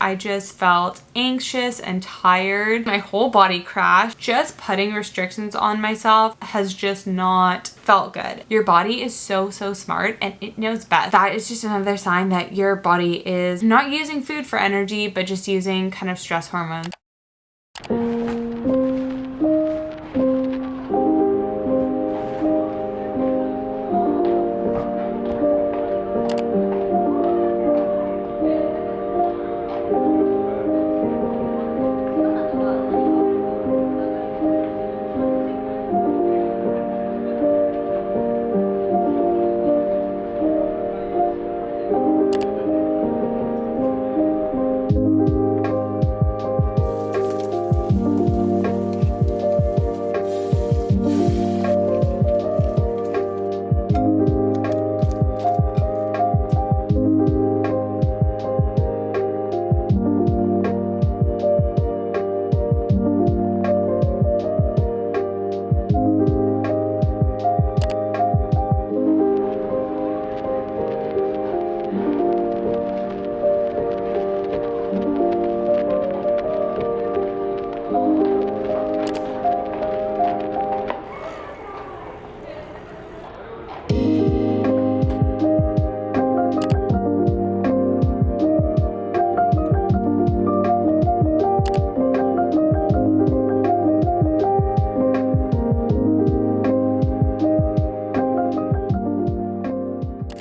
I just felt anxious and tired. My whole body crashed. Just putting restrictions on myself has just not felt good. Your body is so smart and it knows best. That is just another sign that your body is not using food for energy, but just using kind of stress hormones.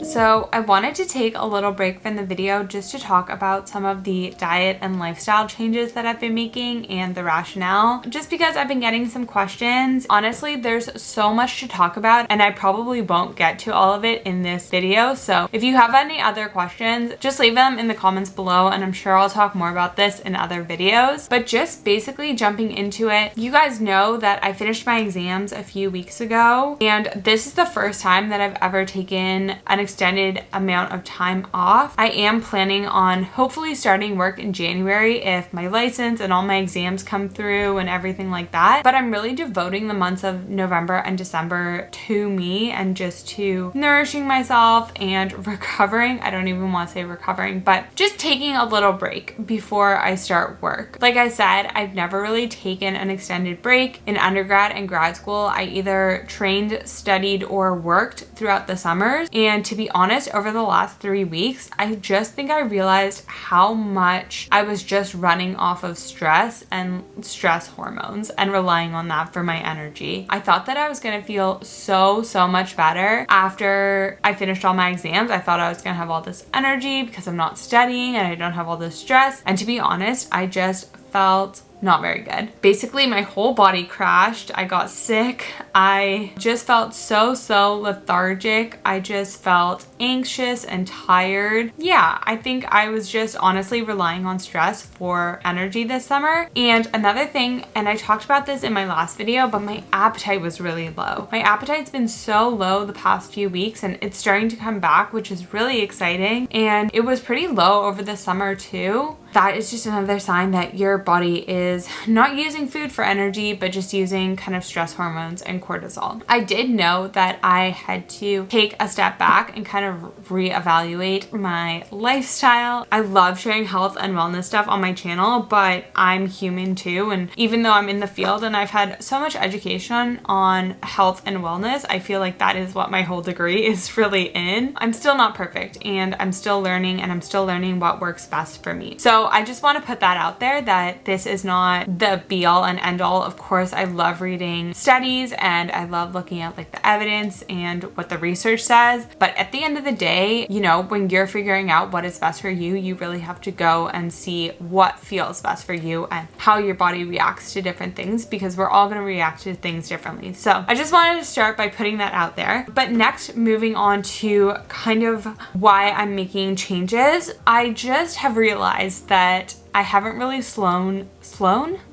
So I wanted to take a little break from the video just to talk about some of the diet and lifestyle changes that I've been making and the rationale, just because I've been getting some questions. Honestly, there's so much to talk about and I probably won't get to all of it in this video. So if you have any other questions, just leave them in the comments below and I'm sure I'll talk more about this in other videos. But just basically jumping into it, you guys know that I finished my exams a few weeks ago and this is the first time that I've ever taken an extended amount of time off. I am planning on hopefully starting work in January if my license and all my exams come through and everything like that. But I'm really devoting the months of November and December to me and just to nourishing myself and recovering. I don't even want to say recovering, but just taking a little break before I start work. Like I said, I've never really taken an extended break. In undergrad and grad school, I either trained, studied, or worked throughout the summers. And to be honest, over the last 3 weeks, I just think I realized how much I was just running off of stress and stress hormones and relying on that for my energy. I thought that I was gonna feel so much better after I finished all my exams. I thought I was gonna have all this energy because I'm not studying and I don't have all this stress. And to be honest, I just felt not very good. Basically, my whole body crashed. I got sick. I just felt so lethargic. I just felt anxious and tired. Yeah, I think I was just honestly relying on stress for energy this summer. And another thing, and I talked about this in my last video, but my appetite was really low. My appetite's been so low the past few weeks and it's starting to come back, which is really exciting. And it was pretty low over the summer too. That is just another sign that your body is not using food for energy, but just using kind of stress hormones and cortisol. I did know that I had to take a step back and kind of reevaluate my lifestyle. I love sharing health and wellness stuff on my channel, but I'm human too. And even though I'm in the field and I've had so much education on health and wellness, I feel like that is what my whole degree is really in. I'm still not perfect and I'm still learning and I'm still learning what works best for me. So I just want to put that out there that this is not the be all and end all. Of course, I love reading studies and I love looking at like the evidence and what the research says. But at the end of the day, you know, when you're figuring out what is best for you, you really have to go and see what feels best for you and how your body reacts to different things, because we're all going to react to things differently. So I just wanted to start by putting that out there. But next, moving on to kind of why I'm making changes, I just have realized that I haven't really slowed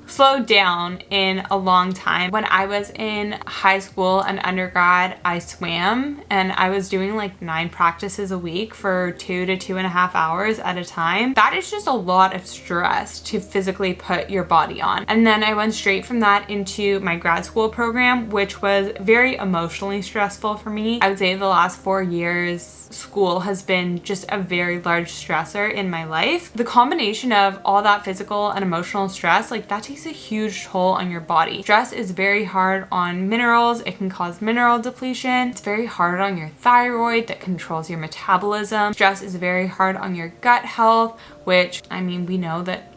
slowed down in a long time. When I was in high school and undergrad, I swam and I was doing like 9 practices a week for 2 to 2.5 hours at a time. That is just a lot of stress to physically put your body on. And then I went straight from that into my grad school program, which was very emotionally stressful for me. I would say the last 4 years, school has been just a very large stressor in my life. The combination of all that physical and emotional stress, like that takes a huge toll on your body. Stress is very hard on minerals. It can cause mineral depletion. It's very hard on your thyroid that controls your metabolism. Stress is very hard on your gut health, which, I mean, we know that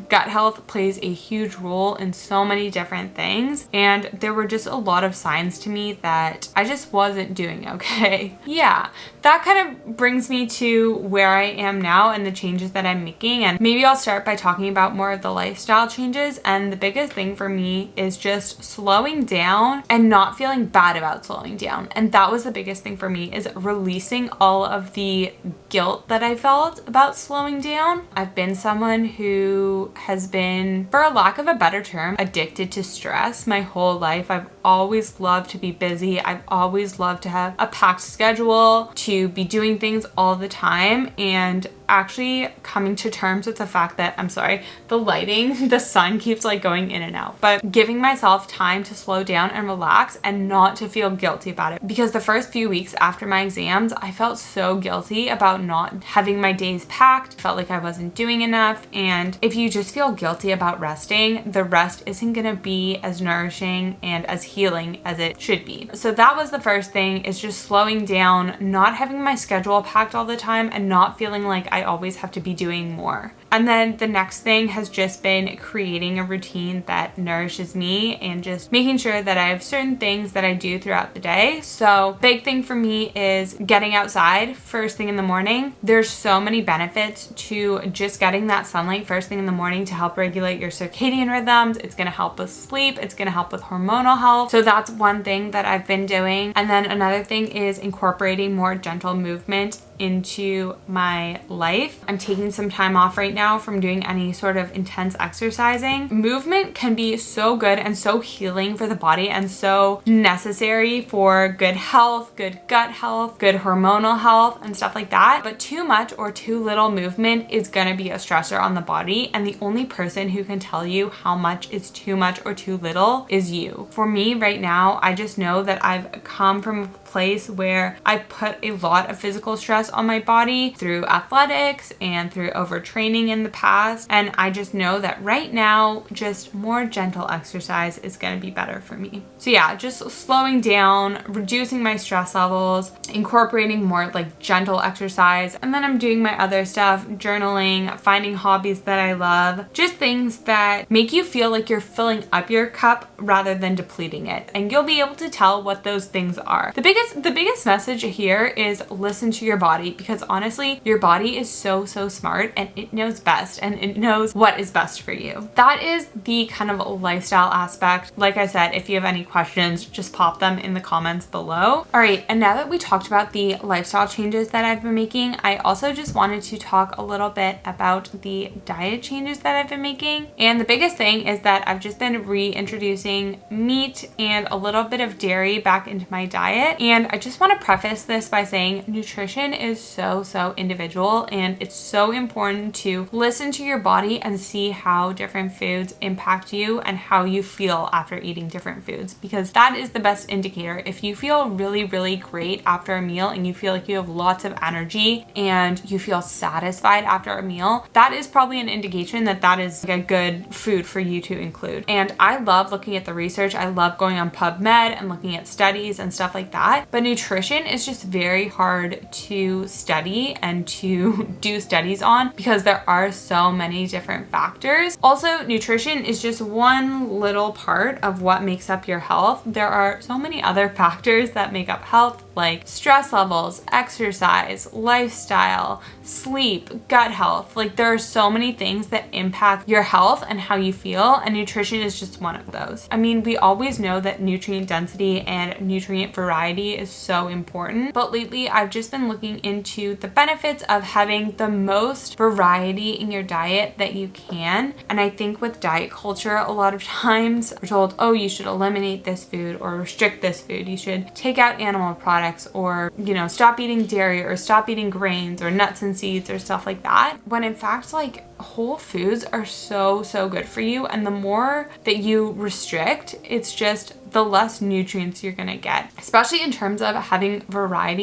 gut health plays a huge role in so many different things. And there were just a lot of signs to me that I just wasn't doing okay. Yeah, that kind of brings me to where I am now and the changes that I'm making. And maybe I'll start by talking about more of the lifestyle changes. And the biggest thing for me is just slowing down and not feeling bad about slowing down. And that was the biggest thing for me, is releasing all of the guilt that I felt about slowing down. I've been someone who has been, for a lack of a better term, addicted to stress my whole life. I've always loved to be busy. I've always loved to have a packed schedule, to be doing things all the time, and actually coming to terms with the fact that, I'm sorry, the lighting, the sun keeps like going in and out, but giving myself time to slow down and relax and not to feel guilty about it. Because the first few weeks after my exams, I felt so guilty about not having my days packed, felt like I wasn't doing enough. And if you just feel guilty about resting, the rest isn't gonna be as nourishing and as healing as it should be. So that was the first thing, is just slowing down, not having my schedule packed all the time, and not feeling like I always have to be doing more. And then the next thing has just been creating a routine that nourishes me and just making sure that I have certain things that I do throughout the day. So big thing for me is getting outside first thing in the morning. There's so many benefits to just getting that sunlight first thing in the morning to help regulate your circadian rhythms. It's gonna help with sleep. It's gonna help with hormonal health. So that's one thing that I've been doing. And then another thing is incorporating more gentle movement into my life. I'm taking some time off right now from doing any sort of intense exercising. Movement can be so good and so healing for the body and so necessary for good health, good gut health, good hormonal health, and stuff like that. But too much or too little movement is gonna be a stressor on the body, and the only person who can tell you how much is too much or too little is you. For me right now, I just know that I've come from a place where I put a lot of physical stress on my body through athletics and through overtraining in the past, and I just know that right now just more gentle exercise is going to be better for me. So yeah, just slowing down, reducing my stress levels, incorporating more like gentle exercise, and then I'm doing my other stuff, journaling, finding hobbies that I love, just things that make you feel like you're filling up your cup rather than depleting it, and you'll be able to tell what those things are. The biggest message here is listen to your body, because honestly, your body is so smart and it knows best, and it knows what is best for you. That is the kind of lifestyle aspect. Like I said, if you have any questions, just pop them in the comments below. All right, and now that we talked about the lifestyle changes that I've been making, I also just wanted to talk a little bit about the diet changes that I've been making. And the biggest thing is that I've just been reintroducing meat and a little bit of dairy back into my diet. And I just want to preface this by saying nutrition is so individual, and it's so important to listen to your body and see how different foods impact you and how you feel after eating different foods, because that is the best indicator. If you feel really great after a meal and you feel like you have lots of energy and you feel satisfied after a meal, that is probably an indication that that is a good food for you to include. And I love looking at the research. I love going on PubMed and looking at studies and stuff like that. But nutrition is just very hard to study and to do studies on because there are so many different factors. Also, nutrition is just one little part of what makes up your health. There are so many other factors that make up health like stress levels, exercise, lifestyle, sleep, gut health. Like there are so many things that impact your health and how you feel, and nutrition is just one of those. I mean, we always know that nutrient density and nutrient variety is so important, but lately I've just been looking into the benefits of having the most variety in your diet that you can. And I think with diet culture, a lot of times we're told, oh, you should eliminate this food or restrict this food. You should take out animal products, or, you know, stop eating dairy or stop eating grains or nuts and seeds or stuff like that. When in fact, like, whole foods are so good for you, and the more that you restrict, it's just the less nutrients you're gonna get, especially in terms of having variety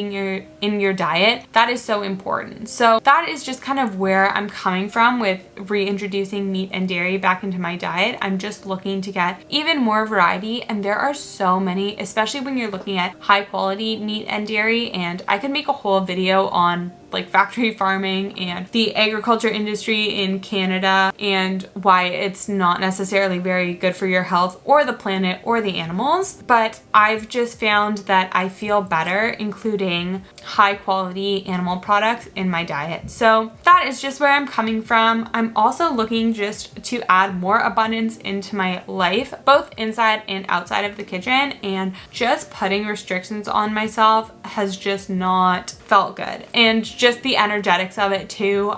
in your diet. That is so important. So that is just kind of where I'm coming from with reintroducing meat and dairy back into my diet. I'm just looking to get even more variety, and there are so many, especially when you're looking at high quality meat and dairy. And I could make a whole video on like factory farming and the agriculture industry in Canada and why it's not necessarily very good for your health or the planet or the animals. But I've just found that I feel better including high quality animal products in my diet. So that is just where I'm coming from. I'm also looking just to add more abundance into my life, both inside and outside of the kitchen, and just putting restrictions on myself has just not felt good. And just the energetics of it too.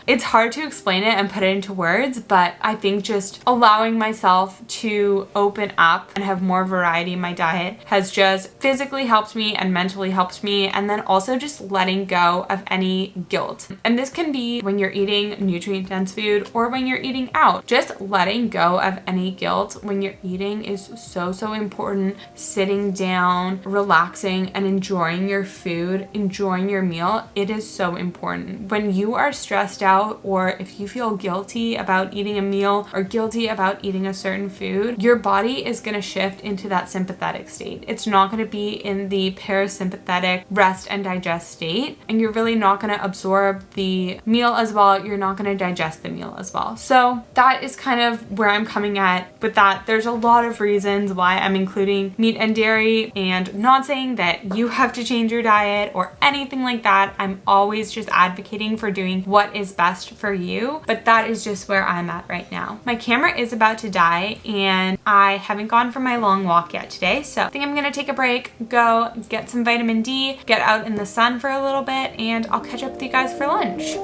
It's hard to explain it and put it into words, but I think just allowing myself to open up and have more variety in my diet has just physically helped me and mentally helped me. And then also just letting go of any guilt. And this can be when you're eating nutrient dense food or when you're eating out. Just letting go of any guilt when you're eating is so important. Sitting down, relaxing, and enjoying your food, enjoying your meal, it is so important. When you are stressed out, or if you feel guilty about eating a meal or guilty about eating a certain food, your body is going to shift into that sympathetic state. It's not going to be in the parasympathetic rest and digest state, and you're really not going to absorb the meal as well. You're not going to digest the meal as well. So that is kind of where I'm coming at with that. There's a lot of reasons why I'm including meat and dairy, and not saying that you have to change your diet or anything like that. I'm always just advocating for doing what is best for you, but that is just where I'm at right now. My camera is about to die, and I haven't gone for my long walk yet today, so I think I'm gonna take a break, go get some vitamin D, get out in the sun for a little bit, and I'll catch up with you guys for lunch.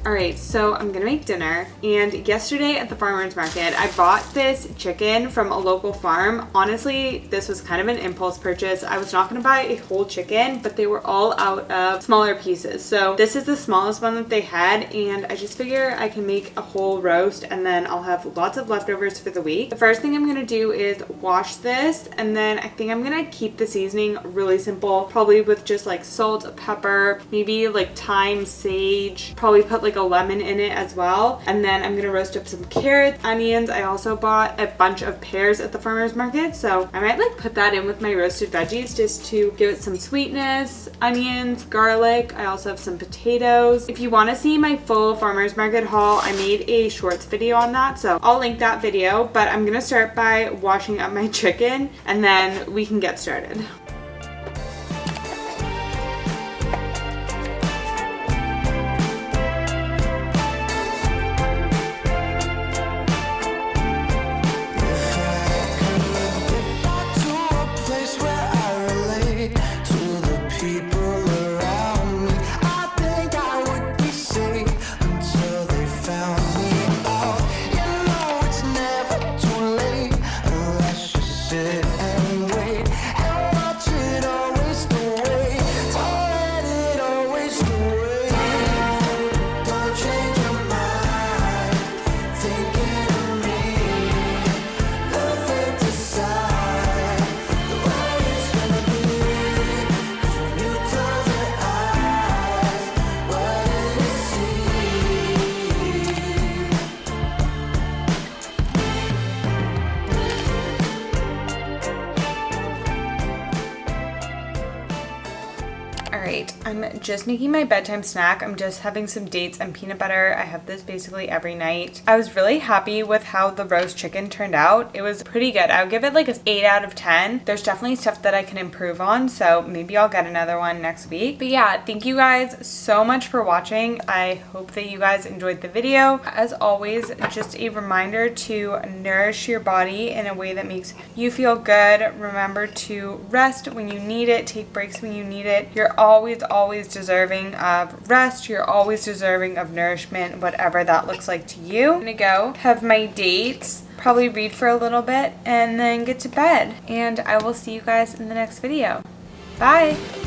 Alright, so I'm gonna make dinner, and yesterday at the farmer's market I bought this chicken from a local farm. Honestly, this was kind of an impulse purchase. I was not gonna buy a whole chicken, but they were all out of smaller pieces. So this is the smallest one that they had, and I just figure I can make a whole roast and then I'll have lots of leftovers for the week. The first thing I'm gonna do is wash this, and then I think I'm gonna keep the seasoning really simple, probably with just like salt, pepper, maybe like thyme, sage, probably put like a lemon in it as well. And then I'm gonna roast up some carrots, onions. I also bought a bunch of pears at the farmer's market, so I might like put that in with my roasted veggies just to give it some sweetness. Onions, garlic. I also have some potatoes. If you want to see my full farmer's market haul, I made a shorts video on that, so I'll link that video. But I'm gonna start by washing up my chicken, and then we can get started. I'm just making my bedtime snack. I'm just having some dates and peanut butter. I have this basically every night. I was really happy with how the roast chicken turned out. It was pretty good. I would give it like an 8 out of 10. There's definitely stuff that I can improve on, so maybe I'll get another one next week. But yeah, thank you guys so much for watching. I hope that you guys enjoyed the video. As always, just a reminder to nourish your body in a way that makes you feel good. Remember to rest when you need it, take breaks when you need it. You're always deserving of rest. You're always deserving of nourishment, whatever that looks like to you. I'm gonna go have my dates, probably read for a little bit, and then get to bed. And I will see you guys in the next video. Bye!